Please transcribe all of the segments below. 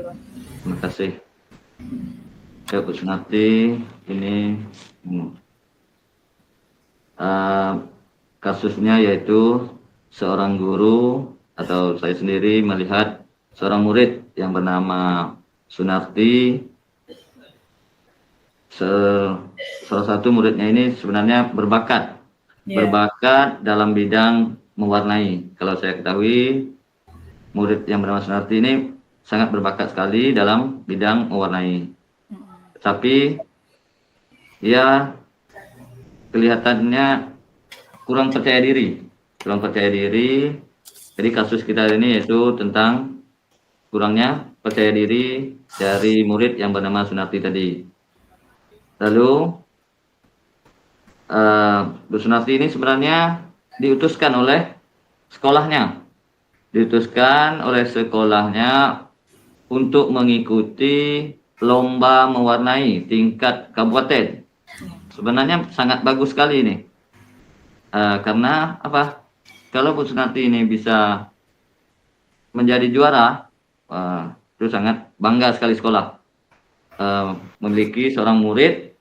Terima kasih. Ya, Bu Sunarti, ini kasusnya yaitu seorang guru atau saya sendiri melihat seorang murid yang bernama Sunarti. Salah satu muridnya ini sebenarnya berbakat dalam bidang mewarnai. Kalau saya ketahui, murid yang bernama Sunarti ini sangat berbakat sekali dalam bidang mewarnai. Tapi dia kelihatannya kurang percaya diri. Jadi kasus kita ini yaitu tentang kurangnya percaya diri dari murid yang bernama Sunarti tadi. Lalu Bu Sunarti ini sebenarnya diutuskan oleh sekolahnya untuk mengikuti lomba mewarnai tingkat kabupaten. Sebenarnya sangat bagus sekali ini, karena apa? Kalau Bu Sunarti ini bisa menjadi juara, itu sangat bangga sekali sekolah memiliki seorang murid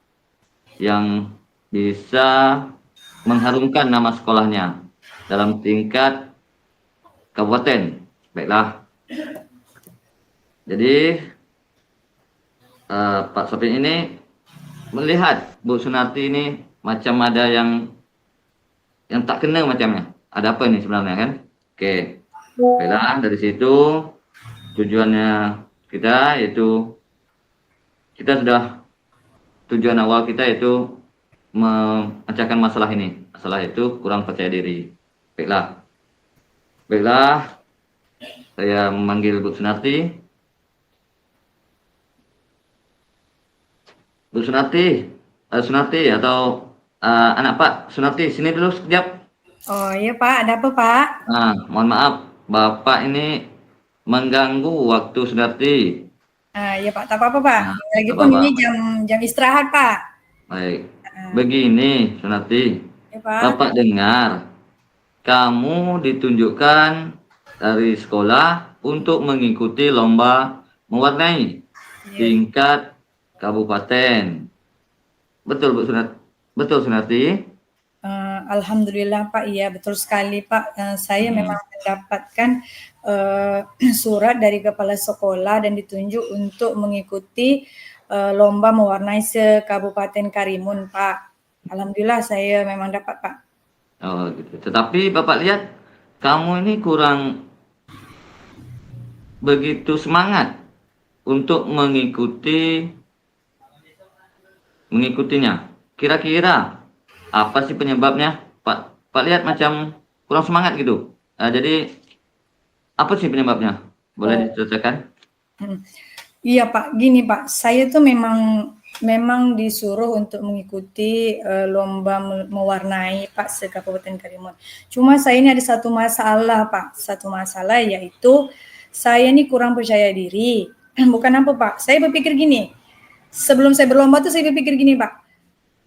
yang bisa mengharumkan nama sekolahnya dalam tingkat kabupaten. Baiklah. Jadi Pak Sopin ini melihat Bu Sunarti ini macam ada yang tak kena macamnya. Ada apa ini sebenarnya kan? Oke. Baiklah, dari situ tujuannya kita yaitu tujuan awal kita itu memecahkan masalah ini. Masalah itu kurang percaya diri. Baiklah, saya memanggil Bu Sunarti. Bu Sunarti, Sunarti atau anak Pak Sunarti, sini dulu sekejap. Oh iya Pak, ada apa Pak? Mohon maaf, Bapak ini mengganggu waktu Sunarti. Iya Pak, tak apa-apa Pak. Lagipun ini jam istirahat Pak. Baik, begini Sunarti, Ya, Pak. Bapak dengar kamu ditunjukkan dari sekolah untuk mengikuti lomba mewarnai tingkat kabupaten. Betul Bu Sunarti? Betul Sunarti? Alhamdulillah Pak, iya betul sekali Pak. Saya memang mendapatkan surat dari kepala sekolah dan ditunjuk untuk mengikuti lomba mewarnai se-Kabupaten Karimun Pak. Alhamdulillah saya memang dapat Pak. Oh gitu. Tetapi Bapak lihat kamu ini kurang begitu semangat untuk mengikutinya. Kira-kira apa sih penyebabnya? Pak lihat macam kurang semangat gitu. Jadi apa sih penyebabnya? Boleh diceritakan? Iya Pak, gini Pak, saya tuh memang disuruh untuk mengikuti lomba mewarnai Pak se-Kabupaten Karimun. Cuma saya ini ada satu masalah Pak, yaitu saya ini kurang percaya diri. Bukan apa Pak, saya berpikir gini, sebelum saya berlomba tuh saya berpikir gini Pak,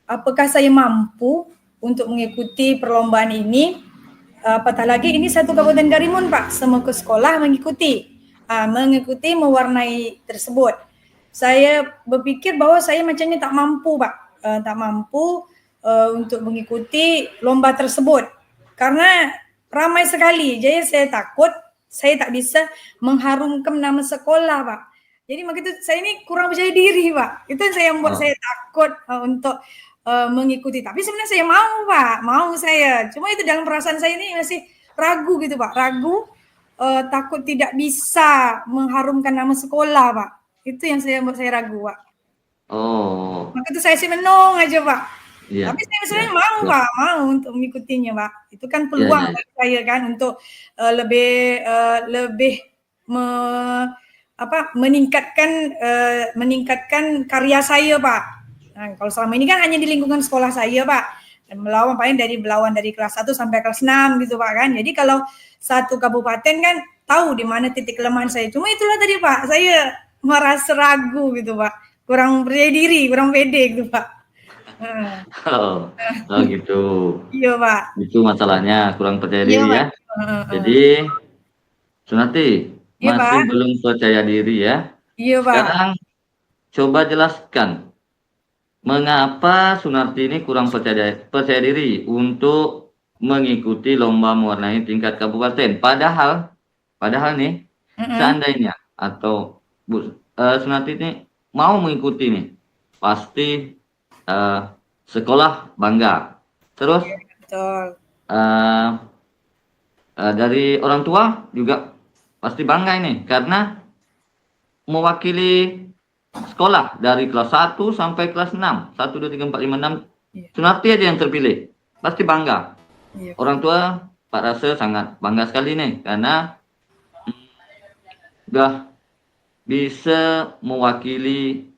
apakah saya mampu untuk mengikuti perlombaan ini? Apatah lagi ini satu Kabupaten Karimun Pak, semua ke sekolah mengikuti mewarnai tersebut. Saya berpikir bahwa saya macamnya tak mampu Pak, untuk mengikuti lomba tersebut karena ramai sekali. Jadi saya takut saya tak bisa mengharumkan nama sekolah Pak. Jadi begitu saya ini kurang percaya diri Pak. Itu yang membuat saya takut untuk mengikuti. Tapi sebenarnya saya mau Pak, saya. Cuma itu dalam perasaan saya ini masih ragu gitu Pak, takut tidak bisa mengharumkan nama sekolah Pak. Itu yang membuat saya ragu Pak. Oh. Maka itu saya sih menung aja Pak. Iya. Tapi saya sebenarnya Pak, mau untuk mengikutinya Pak. Itu kan peluang bagi saya kan untuk lebih meningkatkan karya saya Pak. Nah, kalau selama ini kan hanya di lingkungan sekolah saya Pak. Dan melawan dari kelas 1 sampai kelas 6 gitu Pak kan. Jadi kalau satu kabupaten kan tahu di mana titik kelemahan saya. Cuma itulah tadi Pak, saya merasa ragu gitu Pak. Kurang percaya diri, kurang pede gitu Pak. Oh gitu. Iya Pak. Itu masalahnya, kurang percaya diri ya. Jadi Sunarti masih belum percaya diri ya. Iya Pak. Sekarang coba jelaskan mengapa Sunarti ini kurang percaya diri untuk mengikuti lomba mewarnai tingkat kabupaten. Padahal nih, Mm-mm. seandainya atau Sunarti ini mau mengikuti nih, pasti eh, sekolah bangga. Terus Betul. eh, dari orang tua juga pasti bangga ini karena mewakili sekolah dari kelas 1 sampai kelas 6. 1, 2, 3, 4, 5, 6. Iya, Sunarti aja yang terpilih. Pasti bangga. iya Pak. Orang tua Pak Rasa sangat bangga sekali nih karena udah bisa mewakili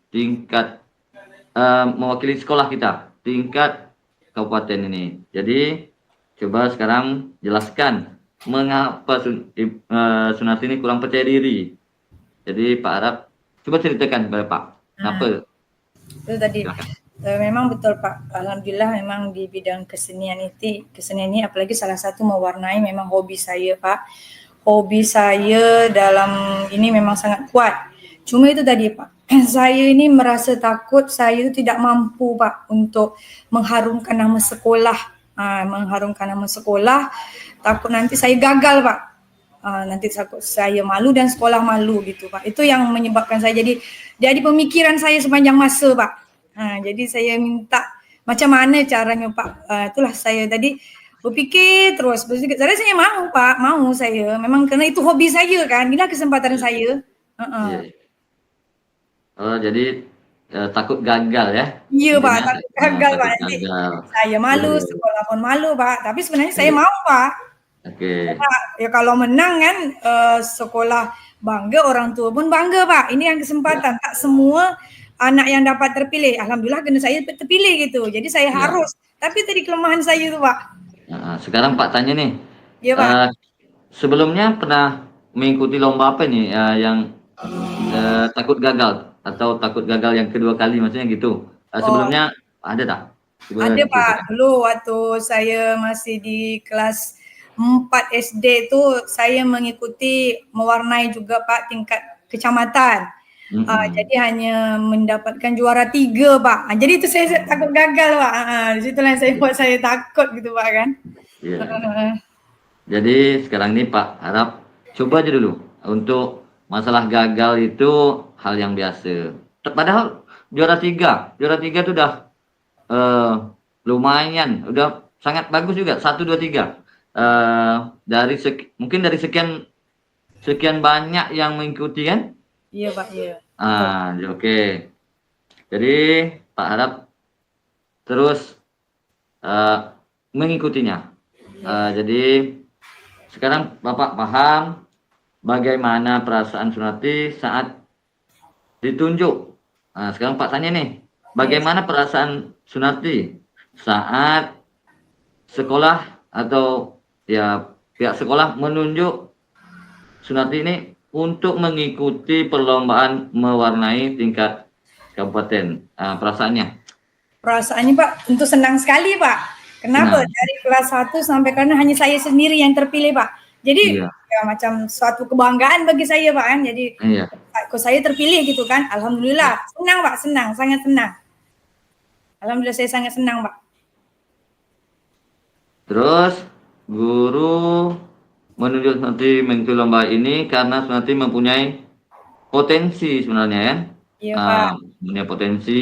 mewakili sekolah kita tingkat kabupaten ini. Jadi coba sekarang jelaskan mengapa Sunarti ini kurang percaya diri. Jadi Pak Arab coba ceritakan kepada Pak. Kenapa? Itu tadi Silakan. memang betul Pak. Alhamdulillah memang di bidang kesenian ini apalagi salah satu mewarnai memang hobi saya Pak. Hobi saya dalam ini memang sangat kuat. Cuma itu tadi Pak, saya ini merasa takut saya itu tidak mampu Pak untuk mengharumkan nama sekolah. Mengharumkan nama sekolah, takut nanti saya gagal Pak. Nanti takut saya malu dan sekolah malu gitu Pak. Itu yang menyebabkan saya jadi pemikiran saya sepanjang masa Pak. Jadi saya minta macam mana caranya Pak. Itulah saya tadi berpikir terus. Saya mau Pak, mau saya. Memang karena itu hobi saya kan. Inilah kesempatan saya. Iya. Jadi takut gagal ya? Iya Pak, Intinya takut gagal Pak. takut Nanti gagal. saya malu, Iya. sekolah pun malu Pak. Tapi sebenarnya saya Iya. mau Pak. Oke. Ya kalau menang kan sekolah bangga, orang tua pun bangga Pak. Ini yang kesempatan. Tak semua anak yang dapat terpilih. Alhamdulillah kena saya terpilih gitu. Jadi saya Ya. harus. Tapi tadi kelemahan saya itu Pak. Sekarang Pak tanya nih. Iya Pak. Sebelumnya pernah mengikuti lomba apa nih yang takut gagal atau takut gagal yang kedua kali maksudnya gitu. Sebelumnya ada tak? Coba Ada Pak. ceritakan. Dulu waktu saya masih di kelas 4 SD itu saya mengikuti mewarnai juga Pak tingkat kecamatan. Jadi hanya mendapatkan juara 3 Pak. Jadi itu saya takut gagal Pak. Di situlah yang saya buat saya takut gitu Pak kan. Iya. Jadi sekarang ini Pak harap coba aja dulu untuk masalah gagal itu hal yang biasa. Padahal juara tiga itu udah lumayan, udah sangat bagus juga. 1, 2, 3. Mungkin dari sekian banyak yang mengikuti kan? Iya Pak, iya. Oke. Jadi Pak harap terus mengikutinya. Jadi sekarang Bapak paham bagaimana perasaan Sunarti saat ditunjuk. Sekarang Pak tanya nih, bagaimana perasaan Sunarti saat sekolah atau ya pihak sekolah menunjuk Sunarti ini untuk mengikuti perlombaan mewarnai tingkat kabupaten. Perasaannya? Perasaannya Pak tentu senang sekali Pak. Kenapa? Senang. Dari kelas 1 sampai karena hanya saya sendiri yang terpilih Pak. Jadi ya macam suatu kebanggaan bagi saya Pak kan. Jadi kok saya terpilih gitu kan. Alhamdulillah. Senang Pak, senang, sangat senang. Alhamdulillah saya sangat senang Pak. Terus guru menunjuk Sunarti mengikuti lomba ini karena Sunarti mempunyai potensi sebenarnya ya. Iya Pak. Punya potensi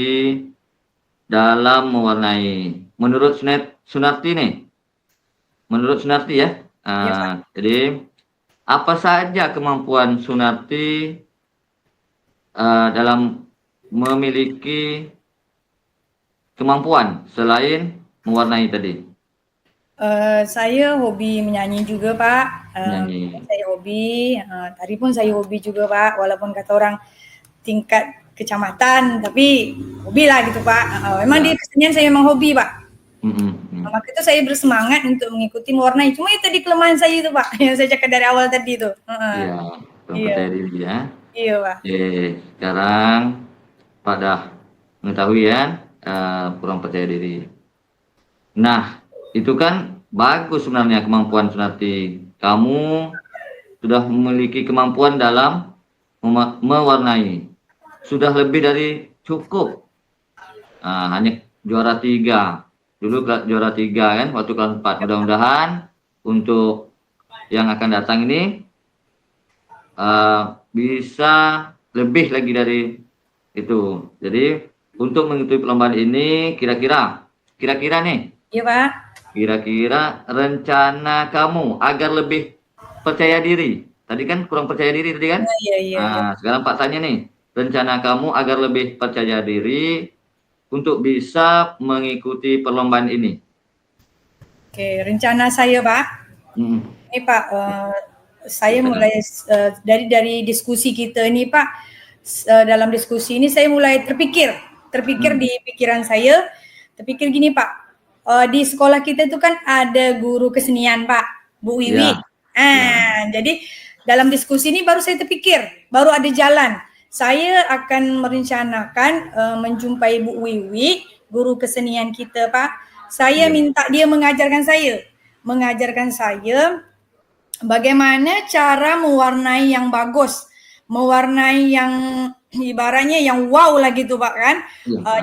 dalam mewarnai. Menurut Sunarti nih, menurut Sunarti ya. Jadi apa saja kemampuan Sunarti dalam memiliki kemampuan selain mewarnai tadi? Saya hobi menyanyi juga Pak. Saya hobi, tari pun saya hobi juga Pak. Walaupun kata orang tingkat kecamatan, tapi hobi lah gitu Pak. Memang di kesenian saya memang hobi Pak. Maka itu saya bersemangat untuk mengikuti mewarnai. Cuma itu tadi kelemahan saya itu Pak, yang saya cakap dari awal tadi itu. Iya, percaya diri ya. Iya Pak. Sekarang pada mengetahui ya, kurang percaya diri. Nah, itu kan bagus sebenarnya kemampuan Sunarti. Kamu sudah memiliki kemampuan dalam mewarnai. Sudah lebih dari cukup. Hanya juara 3. Dulu juara 3 kan, waktu kelas 4. Mudah-mudahan untuk yang akan datang ini bisa lebih lagi dari itu. Jadi untuk mengikuti perlombaan ini kira-kira nih. Iya Pak. Kira-kira rencana kamu agar lebih percaya diri. Tadi kan kurang percaya diri tadi kan? Iya. Sekarang Pak tanya nih, rencana kamu agar lebih percaya diri untuk bisa mengikuti perlombaan ini. Oke, rencana saya Pak. Ini Pak, saya mulai dari diskusi kita ini Pak, dalam diskusi ini saya mulai terpikir di pikiran saya, terpikir gini Pak, di sekolah kita itu kan ada guru kesenian Pak, Bu Wiwi. Jadi dalam diskusi ini baru saya terpikir, baru ada jalan. Saya akan merencanakan menjumpai Bu Wiwi, guru kesenian kita Pak. Saya minta dia mengajarkan saya bagaimana cara mewarnai yang bagus, mewarnai yang ibaratnya yang wow lah gitu Pak kan.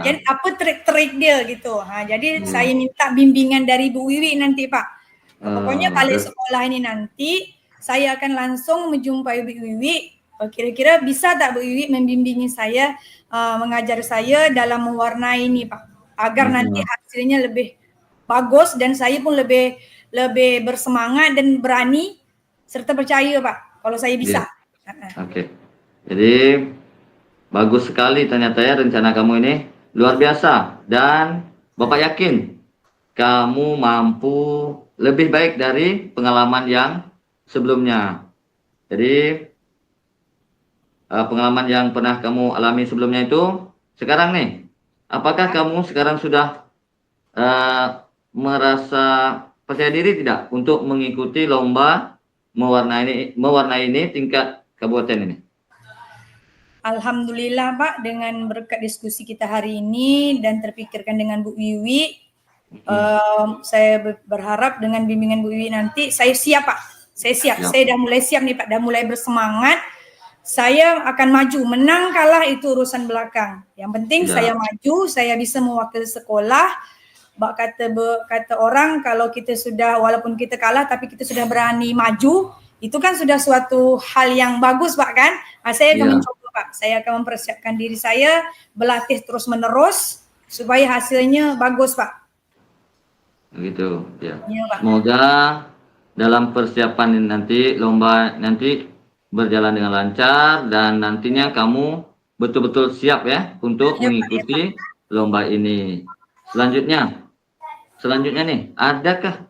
Jadi apa trik-trik dia gitu. Jadi saya minta bimbingan dari Bu Wiwi nanti Pak. Pokoknya kali sekolah ini nanti saya akan langsung menjumpai Bu Wiwi. Kira-kira bisa tak Bu Wiwi membimbingi saya, mengajar saya dalam mewarnai ini Pak, agar nanti hasilnya lebih bagus dan saya pun lebih bersemangat dan berani serta percaya Pak kalau saya bisa. Oke. Jadi bagus sekali ternyata ya rencana kamu ini luar biasa dan Bapak yakin kamu mampu lebih baik dari pengalaman yang sebelumnya. Jadi pengalaman yang pernah kamu alami sebelumnya itu sekarang nih, apakah kamu sekarang sudah merasa percaya diri tidak untuk mengikuti lomba mewarnai ini tingkat kabupaten ini? Alhamdulillah Pak, dengan berkat diskusi kita hari ini dan terpikirkan dengan Bu Wiwi, saya berharap dengan bimbingan Bu Wiwi nanti saya siap Pak. Saya siap. Saya dah mulai siap nih Pak, dah mulai bersemangat. Saya akan maju, menang kalah itu urusan belakang. Yang penting saya maju, saya bisa mewakili sekolah. Kata orang kalau kita sudah walaupun kita kalah tapi kita sudah berani maju, itu kan sudah suatu hal yang bagus Pak kan. Saya akan mencoba Pak, saya akan mempersiapkan diri saya, berlatih terus menerus supaya hasilnya bagus Pak. Begitu ya. Semoga dalam persiapan nanti lomba nanti berjalan dengan lancar dan nantinya kamu betul-betul siap ya untuk mengikuti lomba ini. Selanjutnya nih, ada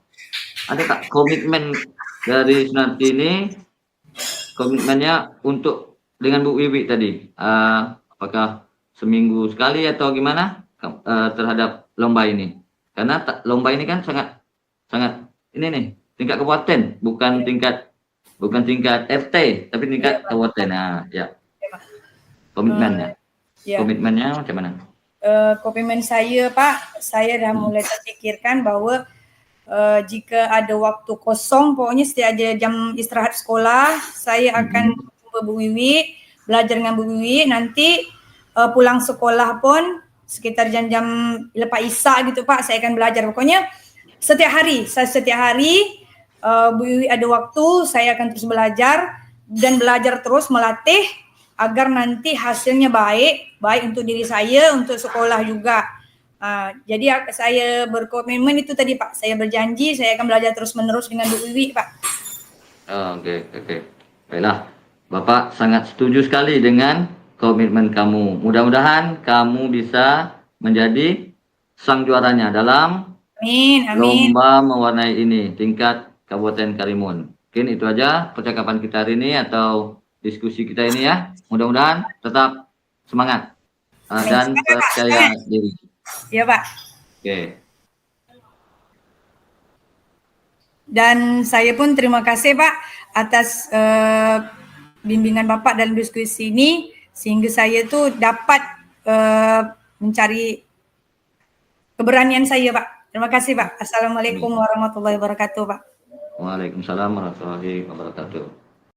tak komitmen dari Sunarti ini, komitmennya untuk dengan Bu Wiwi tadi, apakah seminggu sekali atau gimana terhadap lomba ini? Karena lomba ini kan sangat ini nih tingkat kabupaten, bukan tingkat RT, tapi tingkat kabupaten. Komitmennya macam mana? Komitmen saya Pak, saya dah mulai terpikirkan bahwa jika ada waktu kosong, pokoknya setiap ada jam istirahat sekolah, saya akan jumpa Bu Wiwi, belajar dengan Bu Wiwi. Nanti pulang sekolah pun sekitar jam-jam lepas isya gitu Pak, saya akan belajar. Pokoknya setiap hari Bu Wiwi ada waktu, saya akan terus belajar dan belajar terus melatih agar nanti hasilnya baik untuk diri saya, untuk sekolah juga. Jadi saya berkomitmen itu tadi Pak, saya berjanji saya akan belajar terus menerus dengan Bu Wiwi Pak. Oke. Baiklah, Bapak sangat setuju sekali dengan komitmen kamu. Mudah-mudahan kamu bisa menjadi sang juaranya dalam Amin. lomba mewarnai ini tingkat Kabupaten Karimun. Mungkin itu aja percakapan kita hari ini atau diskusi kita ini ya. Mudah-mudahan tetap semangat dan percaya diri. Iya Pak. Oke. Dan saya pun terima kasih Pak atas bimbingan Bapak dalam diskusi ini sehingga saya tuh dapat mencari keberanian saya Pak. Terima kasih Pak. Assalamualaikum warahmatullahi wabarakatuh Pak. Waalaikumsalam warahmatullahi wabarakatuh.